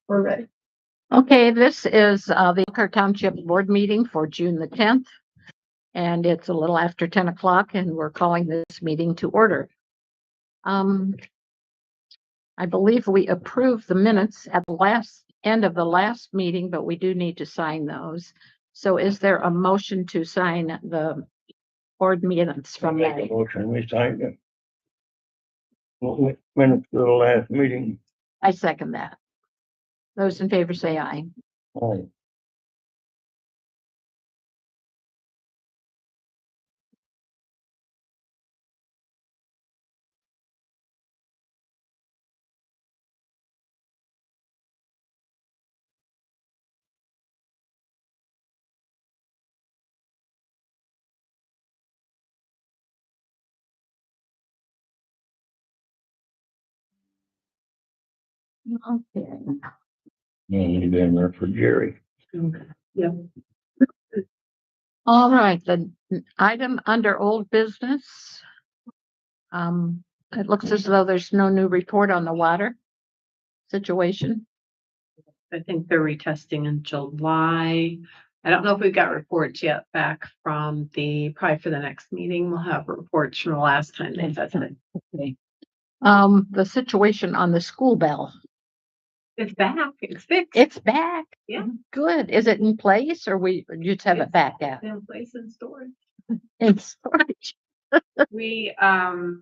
We're ready. Okay, this is the Elkhart Township Board meeting for June the 10th, and it's a little after 10 o'clock, and we're calling this meeting to order. I believe we approved the minutes at the end of the last meeting, but we do need to sign those. So is there a motion to sign the board minutes from Make that? a motion, we signed it. Minutes of the last meeting. I second that. Those in favor say aye. Aye. Okay. And you been there for Jerry. Yep. All right, the item under old business. It looks as though there's no new report on the water situation. I think they're retesting in July. I don't know if we've got reports yet back from probably for the next meeting. We'll have reports from the last time they tested. Okay. The situation on the school bell. It's back. It's fixed. It's back. Yeah. Good. Is it in place or we just have it back out? in place in storage. In storage. We we're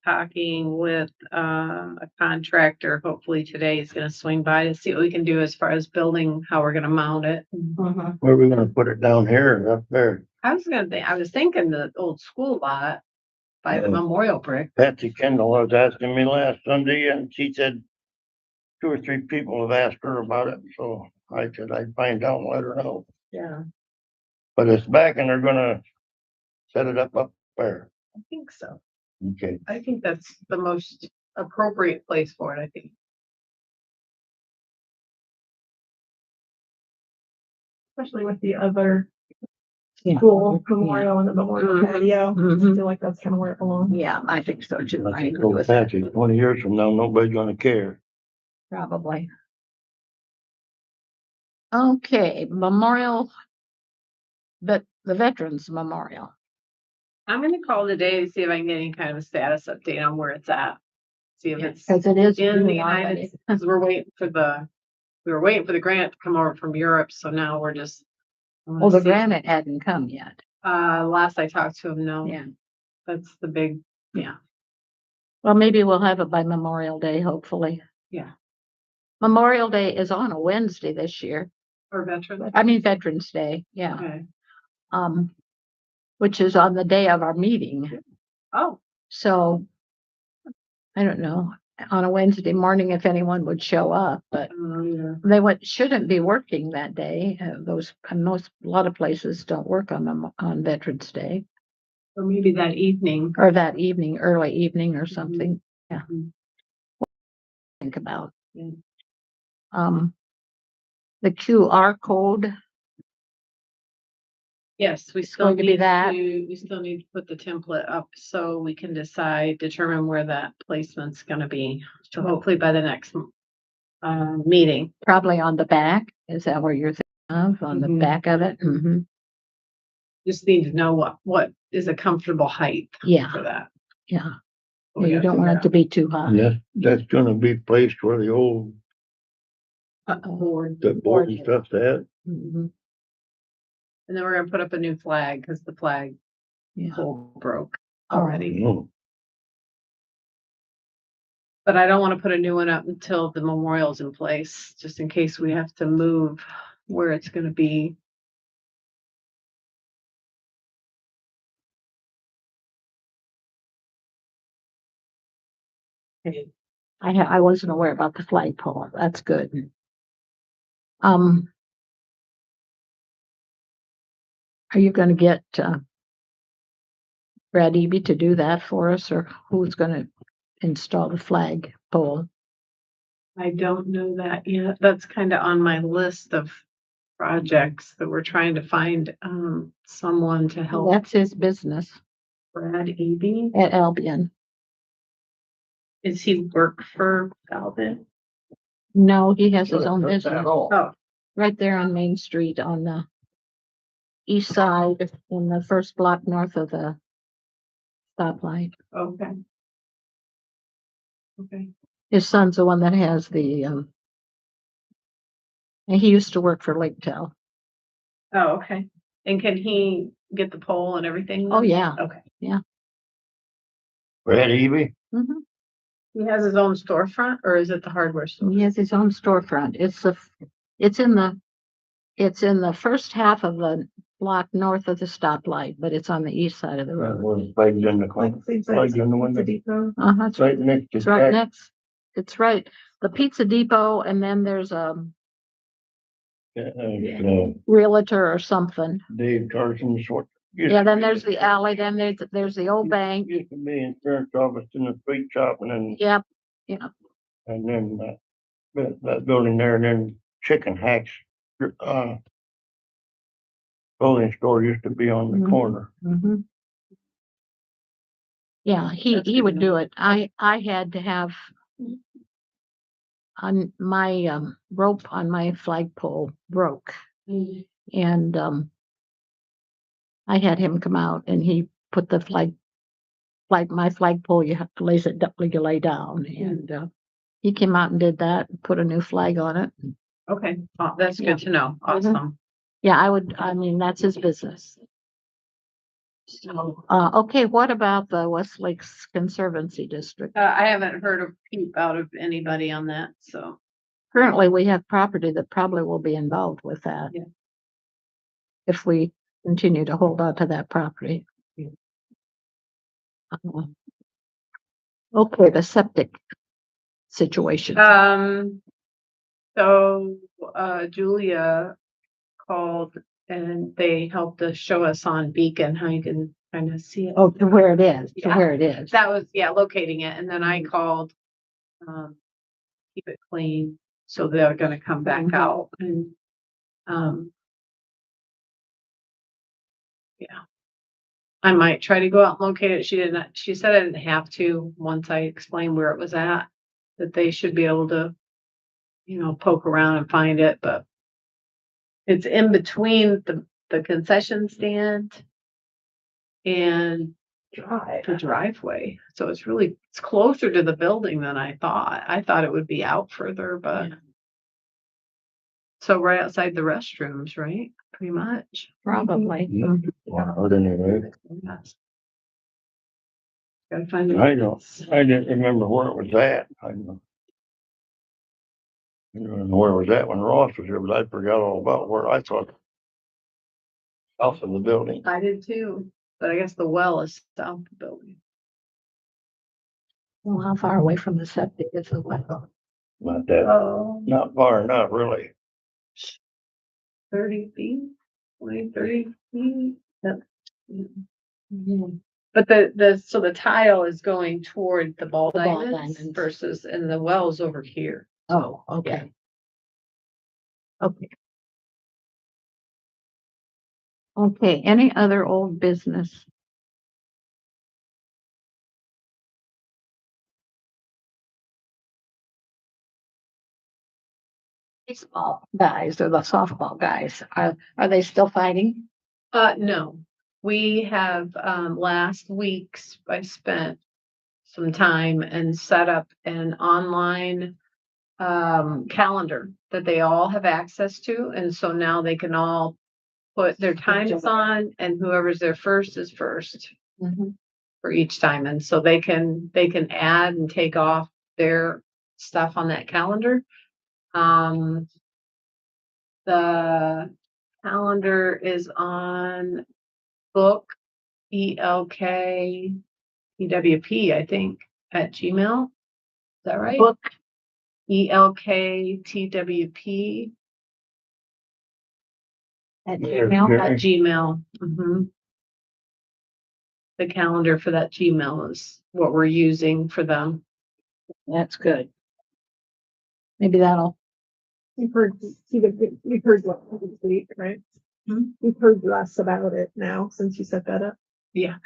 talking with a contractor. Hopefully today is going to swing by to see what we can do as far as building, how we're going to mount it. Where are we gonna put it, down here or up there? I was thinking the old school lot by the Yeah. memorial brick. Patsy Kendall was asking me last Sunday and she said 2 or 3 people have asked her about it, so I said I'd find out and let her know. Yeah, But it's back and they're gonna set it up there. I think so. Okay. I think that's the most appropriate place for it, I think. Especially with the other Yeah. school memorial and the memorial Mhm. patio. I Mhm. feel like that's kind of where it belongs. Yeah, I think so too. I I agree told with that. Patsy, 20 years from now, nobody's gonna care. Probably. Okay, memorial. But the Veterans Memorial. I'm gonna call today to see if I can get any kind of a status update on where it's at. See if it's Because it is in the June United already. States. We were waiting for the grant to come over from Europe, so now we're just. Well, the granite hadn't come yet. Last I talked to him, no. Yeah. That's the big, yeah. Well, maybe we'll have it by Memorial Day, hopefully. Yeah. Memorial Day is on a Wednesday this year. Or veteran. I mean, Veterans Day. Yeah. Okay. Which is on the day of our meeting. Oh, So I don't know, on a Wednesday morning, if anyone would show up, but yeah. they shouldn't be working that day. A lot of places don't work on Veterans Day Or maybe that evening. or that evening, early evening or something. Yeah. Mhm. Think about. Yeah. The QR code. Yes, we It's still going to be need that. we still need to put the template up so we can determine where that placement's gonna be. So hopefully by the next meeting. Probably on the back. Is that where you're thinking of? On the Mhm. back of it? Mhm. Just need to know what is a comfortable height Yeah, for that. yeah. We You gotta don't want figure it to be too high. And that's gonna be placed where the old, out. Board. the board and stuff's at. Mhm. And then we're gonna put up a new flag because the flag Yeah. pole broke Oh. already. No. But I don't want to put a new one up until the memorial's in place, just in case we have to move where it's gonna be. I wasn't aware about the flagpole. That's good. Are you gonna get Brad Eby to do that for us, or who's gonna install the flagpole? I don't know that yet. That's kind of on my list of projects that we're trying to find someone to help. That's his business Brad Eby, at Albion. is he work for Alvin? No, he has his own At business all. Oh, right there on Main Street on the east side in the first block north of the stoplight. okay. Okay. His son's the one that has the, and he used to work for Lake Tel. Oh, okay. And can he get the pole and everything? Oh, then? yeah. Okay. Brad Evie, Mhm. He has his own storefront or is it the hardware store? He has his own storefront. It's in the first half of the block north of the stoplight, but it's on the east side of the road. was plugged in the Like, corner, seems plugged like in the Pizza window. Depot. Uh-huh, It's right next to it's right that. next, it's right, the Pizza Depot, and then there's a realtor or something. Dave Carson's what. Yeah, then there's the alley, then there's the old bank. Used to be insurance office in the street shop and then, Yep, that building there and then Chicken Hacks. Clothing store used to be on the Mhm. corner. mhm. Yeah, he That's would good. do it. I had to have on my, rope on my flagpole broke. And, I had him come out and he put the my flagpole, you have to lay down. And, he came out and did that, and put a new flag on it. Okay. Oh, that's Yeah. good to know. Awesome. Yeah, I mean, that's his business. So, okay, what about the West Lakes Conservancy District? I haven't heard a peep out of anybody on that, so. Currently, we have property that probably will be involved with that. Yeah. If we continue to hold on to that property. Okay, the septic situation. So, Julia called and they helped us show us on Beacon how you can kind of see it. Oh, to where it is, to Yeah. where it is. That was, yeah, locating it. And then I called, Keep It Clean. So they're gonna come back Mhm. out and, yeah. I might try to go out and locate it. She said I didn't have to, once I explained where it was at, that they should be able to, poke around and find it, but it's in between the concession stand and the driveway. So it's closer to the building than I thought. I thought it would be out further, but so right outside the restrooms, right? Pretty much. Probably. Wow, anyway, Yes. Gotta find it. I didn't remember where it was at. I don't know where it was at when Ross was here, but I forgot all about where I thought. South of the building. I did too, but I guess the well is south of the building. Well, how far away from the septic is the well? Not that, Oh, not far enough, really. 30 feet, 20, 30 feet. Yep. But so the tile is going toward the ball The ball diamonds diamonds. versus, and the well's over here. Oh, okay. Okay. Okay, any other old business? Baseball guys or the softball guys, are they still fighting? No, we have, last week's, I spent some time and set up an online calendar that they all have access to. And so now they can all put their times on and whoever's there first is first for each time. And so they can add and take off their stuff on that calendar. The calendar is on book ELK EWP, I think, at Gmail. Is that right? Book, ELKTWP at There's Gmail. at Gmail. The calendar for that Gmail is what we're using for them. That's good. Maybe that'll, You've heard what this week, right? We've heard less about it now since you set that up. Yeah.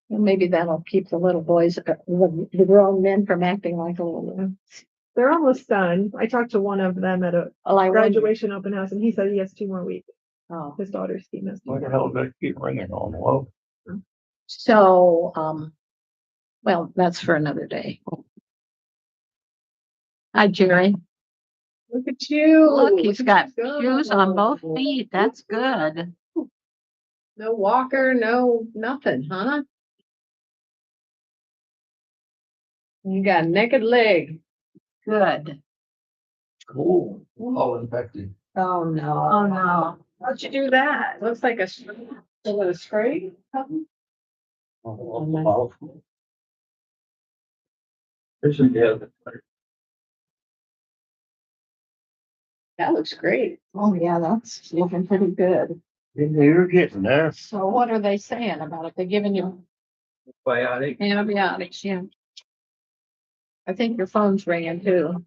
maybe that'll keep the little boys, the grown men from acting like a little. They're almost done. I talked to one of them at a Well, I wonder. graduation open house and he said he has 2 more weeks. Oh, His daughter's team has 2 Why the more. hell did I keep ringing on? Well, so, well, that's for another day. Hi, Jerry. Look at you. Look, he's Look got at you shoes go. on both feet. That's good. No walker, no nothing, huh? You got a naked leg. Good. cool. All infected. Oh, no. Oh, no. How'd you do that? Looks like a, a spray. This is the other. That looks great. Oh, yeah, that's looking pretty good. You're getting there. So what are they saying about it? They're giving you Biotic. antibiotics, yeah. I think your phone's ringing too.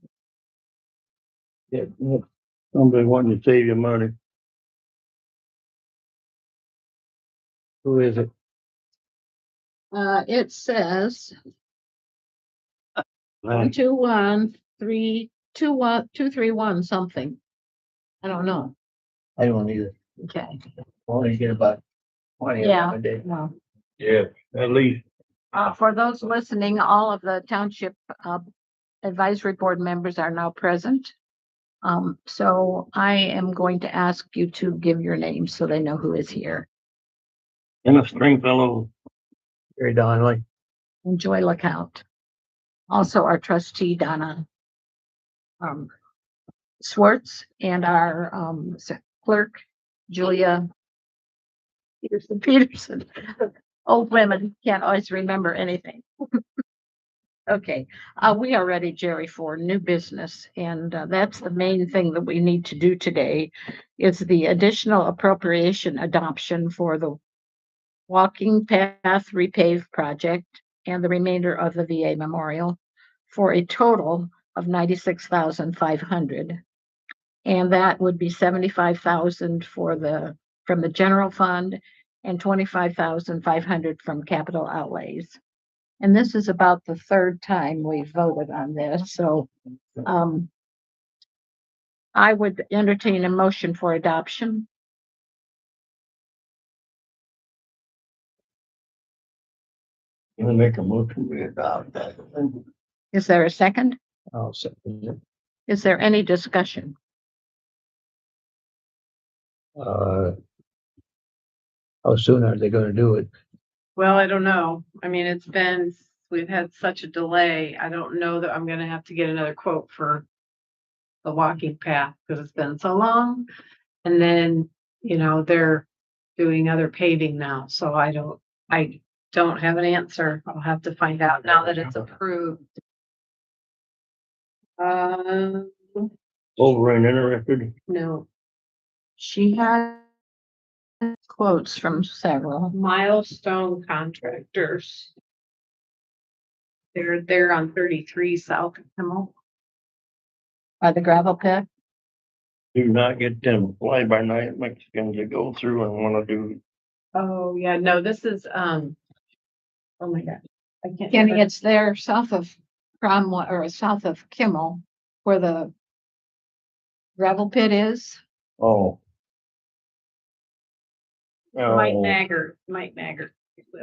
Yeah. Somebody wanting to save you money. Who is it? It says Lance. 21321 something. I don't know. I don't either. Okay. Only get about 20 Yeah. a day. Well, Yeah, at least. for those listening, all of the township advisory board members are now present. So I am going to ask you to give your name so they know who is here. And a Stringfellow. Very Donnelly. Enjoy LeCount. Also our trustee Donna Swartz and our clerk Julia Peterson. Old women can't always remember anything. Okay, we are ready, Jerry, for new business, and that's the main thing that we need to do today is the additional appropriation adoption for the walking path repave project and the remainder of the VA memorial for a total of $96,500. And that would be 75,000 from the general fund and 25,500 from capital outlays. And this is about the third time we've voted on this, so I would entertain a motion for adoption. I'm gonna make a motion to adopt that. Is there a second? I'll second it. Is there any discussion? How soon are they gonna do it? Well, I don't know. I mean, we've had such a delay. I don't know that I'm gonna have to get another quote for the walking path because it's been so long. And then, they're doing other paving now, so I don't have an answer. I'll have to find out now that it's approved. Over and interested? No, She had quotes from several. Milestone Contractors. They're on 33 South Kimmel. By the gravel pit. Do not get them fly by night Mexicans that go through and wanna do. Oh, yeah, no, this is, oh my God. I can't. Kenny, remember. it's there south of Cromwell or south of Kimmel where the gravel pit is. Oh. Mike Oh, Naggart.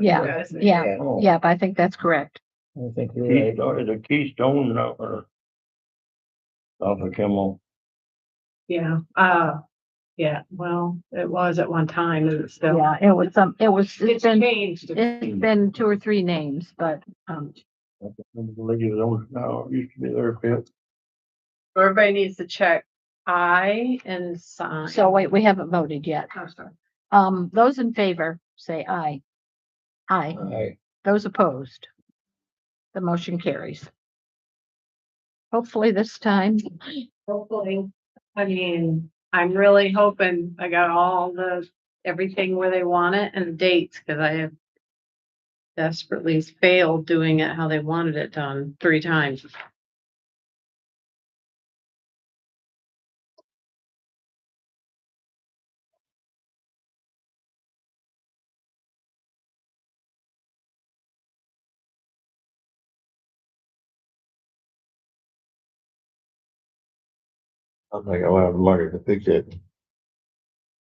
Yeah, yeah, oh. yeah, but I think that's correct. I think the Keystone now, or. Off of Kimmel. Yeah, yeah, well, it was at one time, and it's still. Yeah, it's It's been, changed. it's been 2 or 3 names, but, I believe it owns now, it used to be their pit. Everybody needs to check I and sign. so wait, we haven't voted yet. Oh, sorry. Those in favor, say aye. Aye. Aye. Those opposed? The motion carries. Hopefully this time, Hopefully, I mean, I'm really hoping I got everything where they want it and dates, because I have desperately failed doing it how they wanted it done 3 times. I'm like, a lot of money to fix that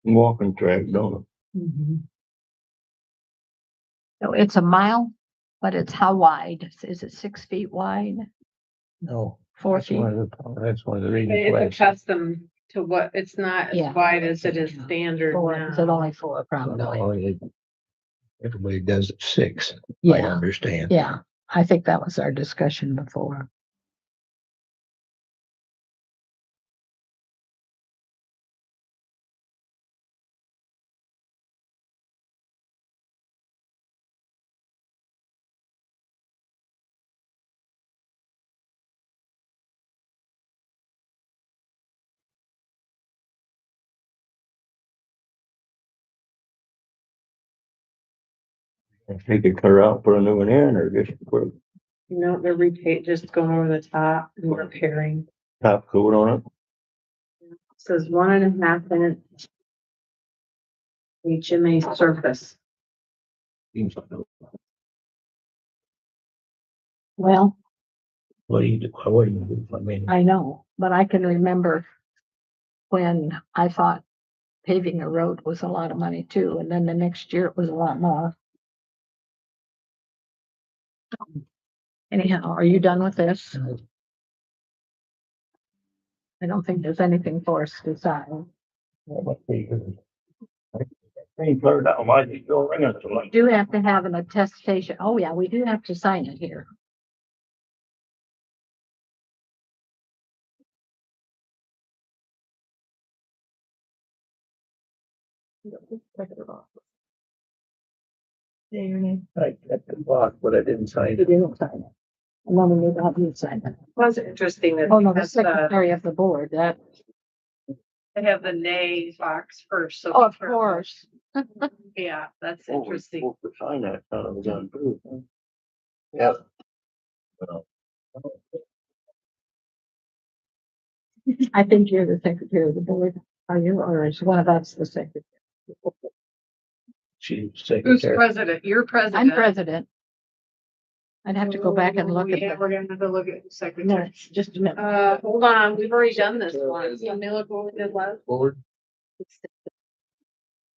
walking track, don't So it's a mile, but it's how wide? Is it 6 feet wide? No. 4 That's feet? that's one of the reasons why It's a custom to what, it's not Yeah. as wide as it is standard 4, is it now. only 4 probably? everybody does it 6, I Yeah, understand. yeah. I think that was our discussion before. If they could clear out, put a new one in, or just put You know, they're just going over the top and repairing. top coat on it. Says 1.5 inch HMA surface. Well, What do you do? What do you do? I mean, I know, but I can remember when I thought paving a road was a lot of money too, and then the next year it was a lot more. Anyhow, are you done with this? I don't think there's anything for us to decide. That must be good. Ain't cleared out, why you still ringing so We like? do have to have an attestation. Oh, yeah, we do have to sign it here. Yeah, your name. I got the block, but I didn't sign We it. didn't sign it. And then we need to have you sign it. Was interesting that Oh, no, the that's, secretary of the board, that, they have the nay box first, so. oh, of course. Yeah, that's Oh, we're interesting. supposed to sign that, son of a gun, too. huh? Yep. Well, I think you're the secretary of the board. Are you, or is one of us the secretary? She's Who's secretary. president? You're president. I'm president. I'd have to go back and look at Yeah, the we're gonna have to look at the secretary. minutes, just a minute. Hold on, we've already done this one. Let me look what we did last. Board.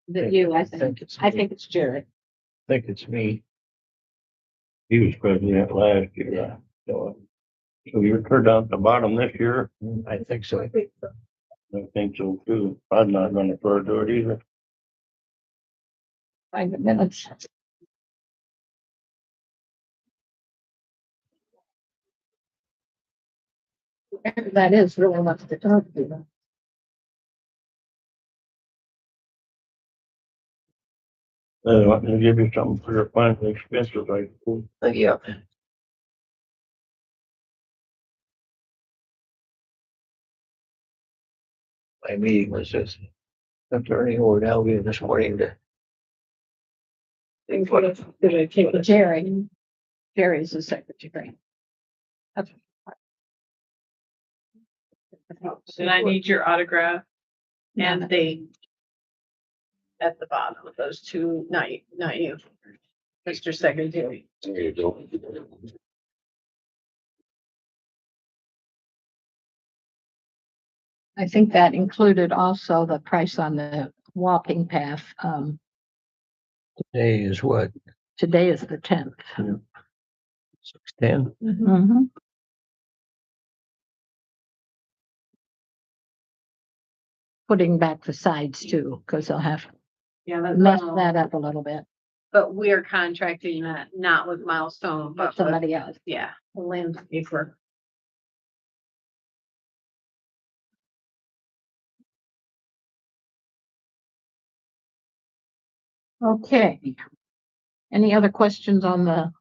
That you, I think. it's I me. think it's Jared. I think it's me. He was president last year, so you're turned down at the bottom this year. I think so. I think so too. I'm not gonna refer to it either. Find the minutes. That is really much to talk to. They want me to give you something for your final expenses, like. Yeah. My meeting was just attorney or Albion this morning to. Did I take it? Jerry. Jerry's the secretary. That's And I need your autograph and date at the bottom of those two, not you, Mr. Secretary. There you go. I think that included also the price on the walking path. Today is what, Today is the 10th. 6:10? Mm-hmm. Putting back the sides too, because they'll have to Yeah, that's. mess that up a little bit. But we are contracting that, not with Milestone, but with, Somebody else. yeah, the landscaper. Okay. Any other questions on the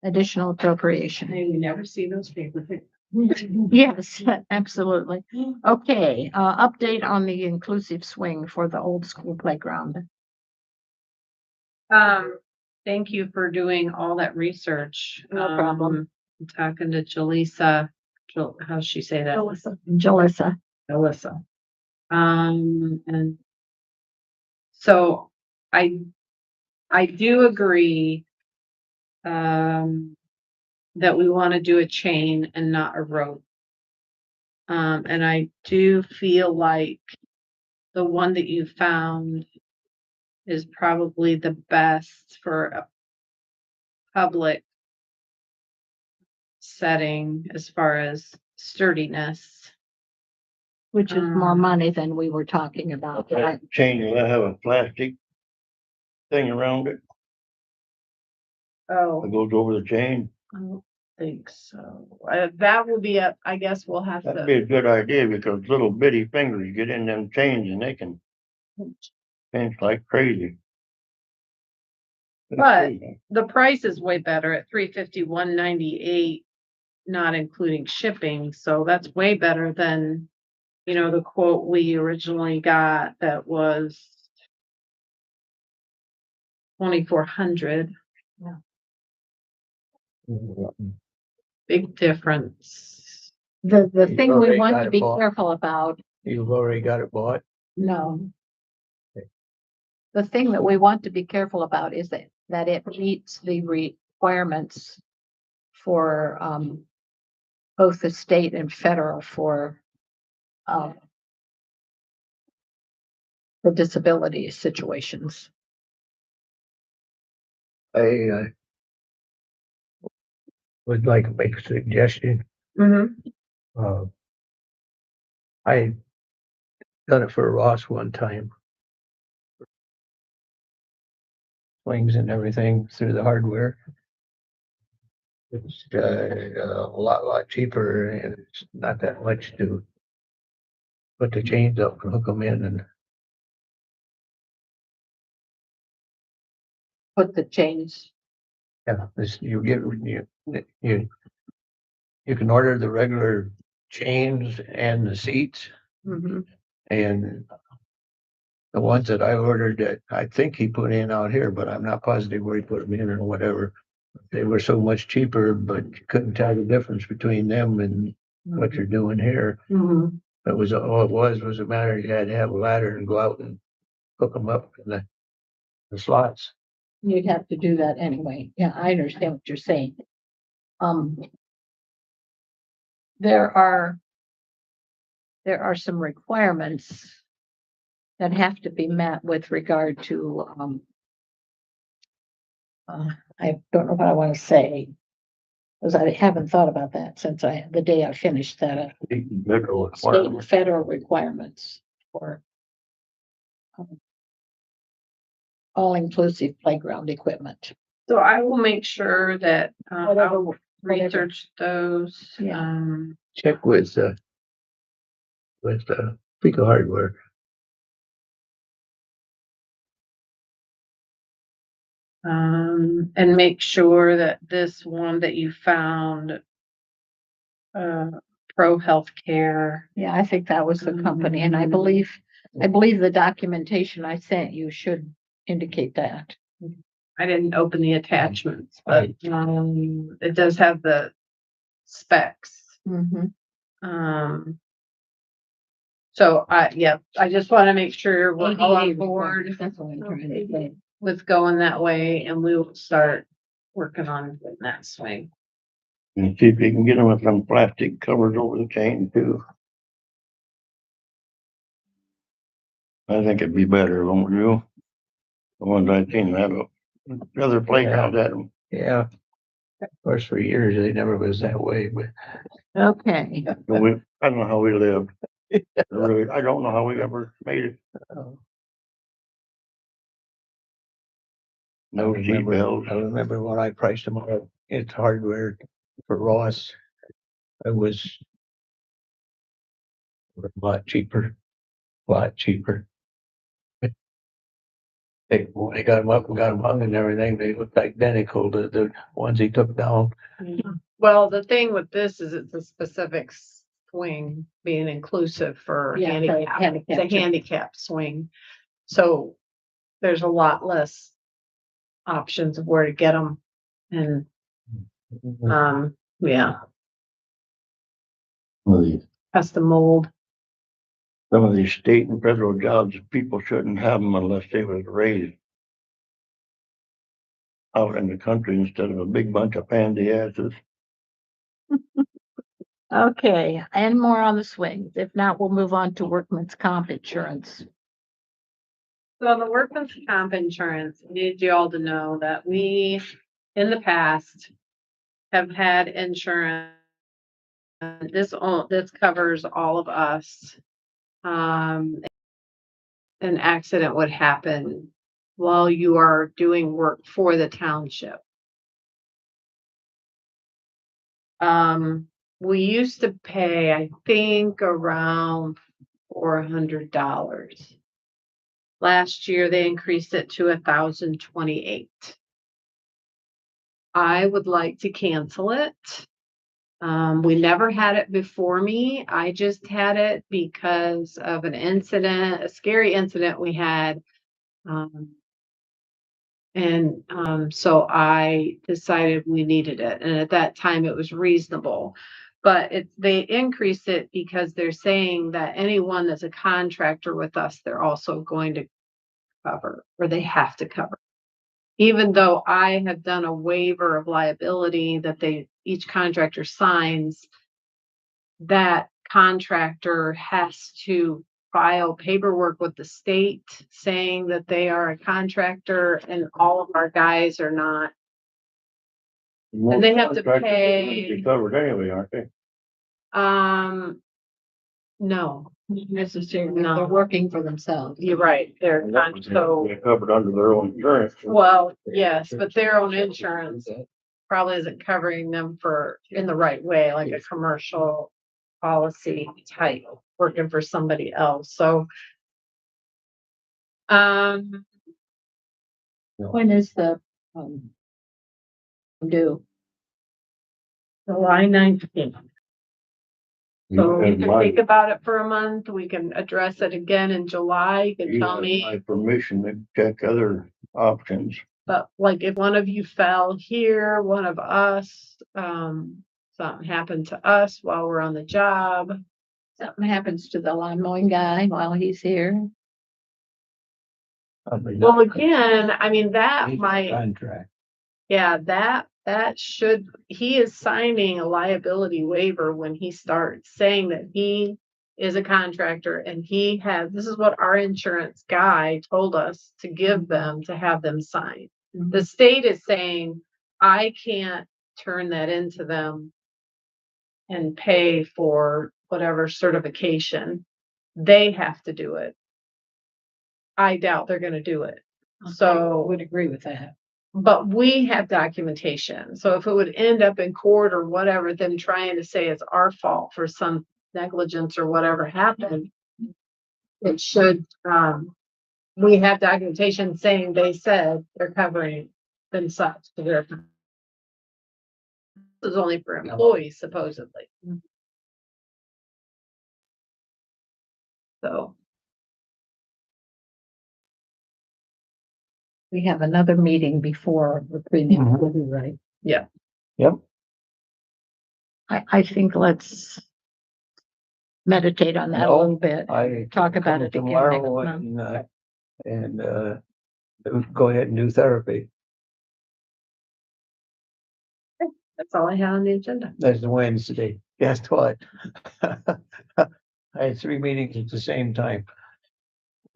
additional appropriation? Hey, we never see those papers. Yes, absolutely. Okay, update on the inclusive swing for the old school playground. Thank you for doing all that research. No problem. I'm talking to Jaleesa, how's she say that? Jalissa. Alyssa. And so I do agree, that we want to do a chain and not a rope. And I do feel like the one that you found is probably the best for a public setting as far as sturdiness. Which is more Um, money than we were talking about. That chain will have a plastic thing around it Oh, that goes over the chain. I don't think so. That will be I guess we'll have That'd be to. a good idea because little bitty fingers get in them chains and they can pinch like crazy. But the price is way better at $350, $198, not including shipping. So that's way better than, the quote we originally got that was 2,400. Big difference. The You've thing we already want got to it be bought. careful about, You've already got it bought. no. The thing that we want to be careful about is that it meets the requirements for, both the state and federal for, the disability situations. I would like to make a suggestion. Mm-hmm. I done it for Ross one time. Swings and everything through the hardware. It's a lot cheaper and it's not that much to put the chains up and hook them in and Put the chains, yeah, this you get you can order the regular chains and the seats Mm-hmm. and the ones that I ordered that I think he put in out here, but I'm not positive where he put them in or whatever. They were so much cheaper, but you couldn't tell the difference between them and what you're doing here. Mm-hmm. It was all it was a matter you had to have a ladder and go out and hook them up in the slots. you'd have to do that anyway. Yeah, I understand what you're saying. There are some requirements that have to be met with regard to, I don't know what I want to say. Because I haven't thought about that since the day I finished that, Federal state and requirement. federal requirements for, all-inclusive playground equipment. So I will make sure that I'll Whatever. research those. Yeah. Check with Pico Hardware. And make sure that this one that you found, Pro Healthcare. Yeah, I think that was the company, and I believe the documentation I sent you should indicate that. I didn't open the attachments, but it does have the specs. Mm-hmm. So I just want to make sure we're all on ADA board requirements, that's what I'm trying to say. with going that way, and we will start working on that swing. And see if you can get them with some plastic covers over the chain too. I think it'd be better, won't you? The ones I've seen have the other playgrounds had them. Yeah. Of course, for years, they never was that way, but Okay, I don't know how we lived. Really, I don't know how we ever made it. No seat belts. I remember when I priced them out, it's hardware for Ross. It was a lot cheaper, when they got them up and got them hung and everything, they looked identical to the ones he took down. Well, the thing with this is it's a specific swing being inclusive for Yeah, for handicap. handicap, It's a too. handicap swing. So there's a lot less options of where to get them. And, yeah, custom mold. Some of these state and federal jobs, people shouldn't have them unless they was raised out in the country instead of a big bunch of pansy asses. Okay, and more on the swings. If not, we'll move on to workman's comp insurance. So the workman's comp insurance, I need you all to know that we, in the past, have had insurance. This covers all of us. An accident would happen while you are doing work for the township. We used to pay, I think, around $400. Last year, they increased it to 1,028. I would like to cancel it. We never had it before me. I just had it because of an incident, a scary incident we had. So I decided we needed it. And at that time it was reasonable. But they increased it because they're saying that anyone that's a contractor with us, they're also going to cover, or they have to cover. Even though I have done a waiver of liability that each contractor signs, that contractor has to file paperwork with the state saying that they are a contractor, and all of our guys are not. And they have to pay. They're covered anyway, aren't they? No, Necessarily, No. they're working for themselves. you're right. They're so, They're covered under their own insurance. well, yes, but their own insurance probably isn't covering them in the right way, like a commercial policy type, working for somebody else. So, When is the, due? July 19th. So we And can my- think about it for a month. We can address it again in July. You can you tell have me. My permission to check other options. But like if one of you fell here, one of us, something happened to us while we're on the job. Something happens to the lawn mowing guy while he's here. Well, again, I mean, that might, Contract. yeah, he is signing a liability waiver when he starts saying that he is a contractor and this is what our insurance guy told us to give them to have them sign. The state is saying, I can't turn that into them and pay for whatever certification. They have to do it. I doubt they're gonna do it. So Would agree with that. but we have documentation. So if it would end up in court or whatever, them trying to say it's our fault for some negligence or whatever happened, it should, we have documentation saying they said they're covering themselves. So this is only for employees supposedly. So, We have another meeting before the premium, right? yeah. Yep. I think let's meditate on that a little bit. I Talk about come it again tomorrow next month. and go ahead and do therapy. That's all I have on the agenda. That's Wednesday. Guess what? I had 3 meetings at the same time.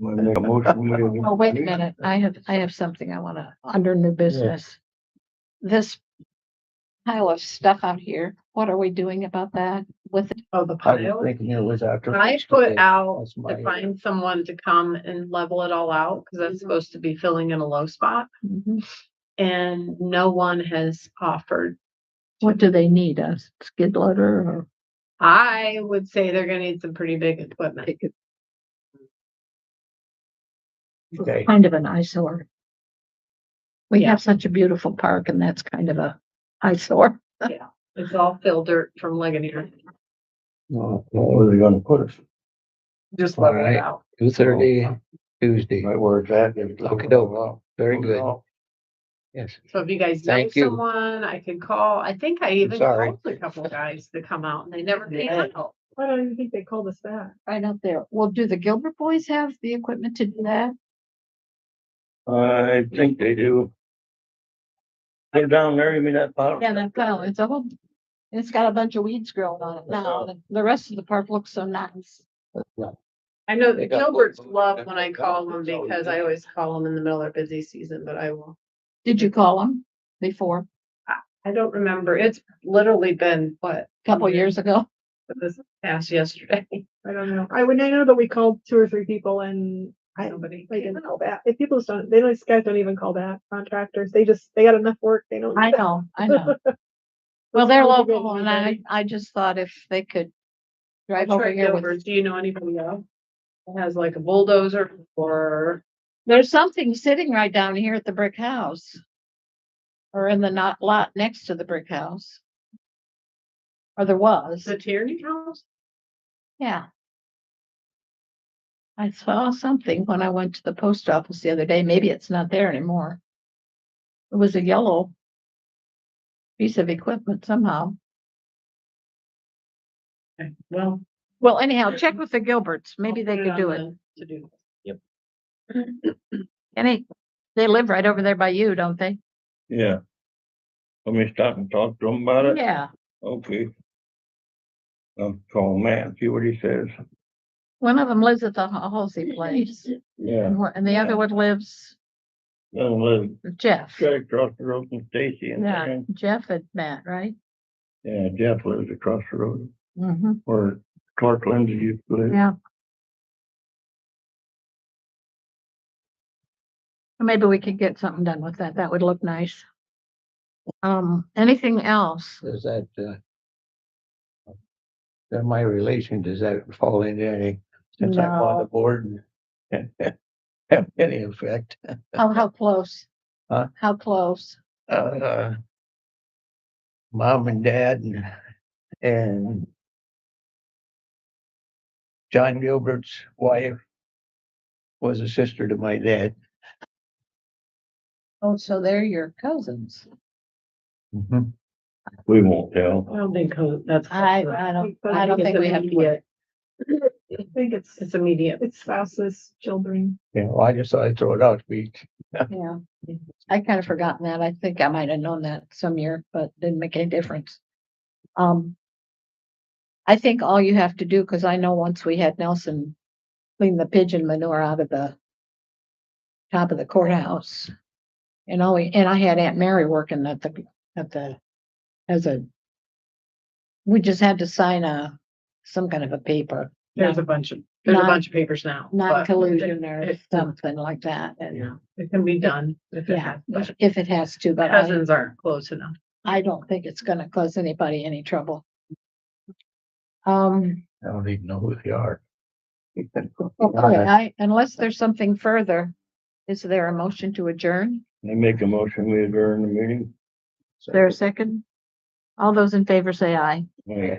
I'm gonna make a motion. Oh, wait a minute. I have something I wanna, under new business. This pile of stuff out here, what are we doing about that with it? Oh, the I was pile. thinking it was after. I Christmas put Day. out That's my- to find someone to come and level it all out, because that's supposed to be filling in a low spot. And no one has offered. What do they need? A skid loader or? I would say they're gonna need some pretty big equipment. Okay. Kind of an eyesore. We Yeah. have such a beautiful park and that's kind of a eyesore. It's all fill dirt from Ligonier. Well, where are they gonna put us? Just All level it right. out. 2:30 Tuesday. Right where it's at. Okey-doke. Very good. Yes. So if you guys know Thank you. someone, I could call. I think I even sorry. called a couple of guys to come out and they never came Yeah. out. Why don't you think they called us back? Right up there. Well, do the Gilbert boys have the equipment to do that? I think they do. Go down there, you mean that bottom? Yeah, that's, well, it's a whole It's got a bunch of weeds growing on it now. The rest of the park looks so nice. I know They the got Gilberts both. love when I call them because I always call them in the middle of busy season, but I will. Did you call them before? I don't remember. It's literally been what? A couple years ago? It was past yesterday. I don't know. I know that we called 2 or 3 people and Nobody. they didn't call back. If people just don't, these guys don't even call back contractors. They got enough work. They don't. I know. Well, they're local and I just thought if they could drive over here with, Do you know anybody else that has like a bulldozer or? there's something sitting right down here at the brick house. Or in the lot next to the brick house. Or there was, The Tierney house? yeah. I saw something when I went to the post office the other day. Maybe it's not there anymore. It was a yellow piece of equipment somehow. Okay, well. Well, anyhow, check with the Gilberts. Maybe they I'll could put do on it. To do. They live right over there by you, don't they? Yeah. Let me stop and talk to him about it. Yeah. Okay. I'll call Matt, see what he says. One of them lives at the Halsey place Yeah. and the other one lives, Doesn't live Jeff. straight across the road from Stacy and Yeah, everything. Jeff and Matt, right? Yeah, Jeff lives across the road Mm-hmm. where Clark Lindsay used to live. Yeah. Maybe we could get something done with that. That would look nice. Anything else? Does that, my relation, does that fall into any, since I'm on the No. board? Have any effect? How close? Huh? How close? Mom and dad and John Gilbert's wife was a sister to my dad. Oh, so they're your cousins. Mhm. We won't tell. I don't think that's. I don't think we have to. Immediate. I think It's immediate. it's spouses, children. Yeah, well, I just thought I'd throw it out, speech. Yeah. I kind of forgotten that. I think I might have known that some year, but didn't make any difference. I think all you have to do, because I know once we had Nelson clean the pigeon manure out of the top of the courthouse. And I had Aunt Mary working we just had to sign some kind of a paper. There's a bunch of papers now. but Non-collusion or it- something like that. And Yeah, it can be done if it yeah, has. if it has to, but I Cousins aren't close enough. don't think it's gonna cause anybody any trouble. I don't even know who they are. Okay, unless there's something further, is there a motion to adjourn? I make a motion, we adjourn the meeting. Is there a second? All those in favor say aye. Yeah.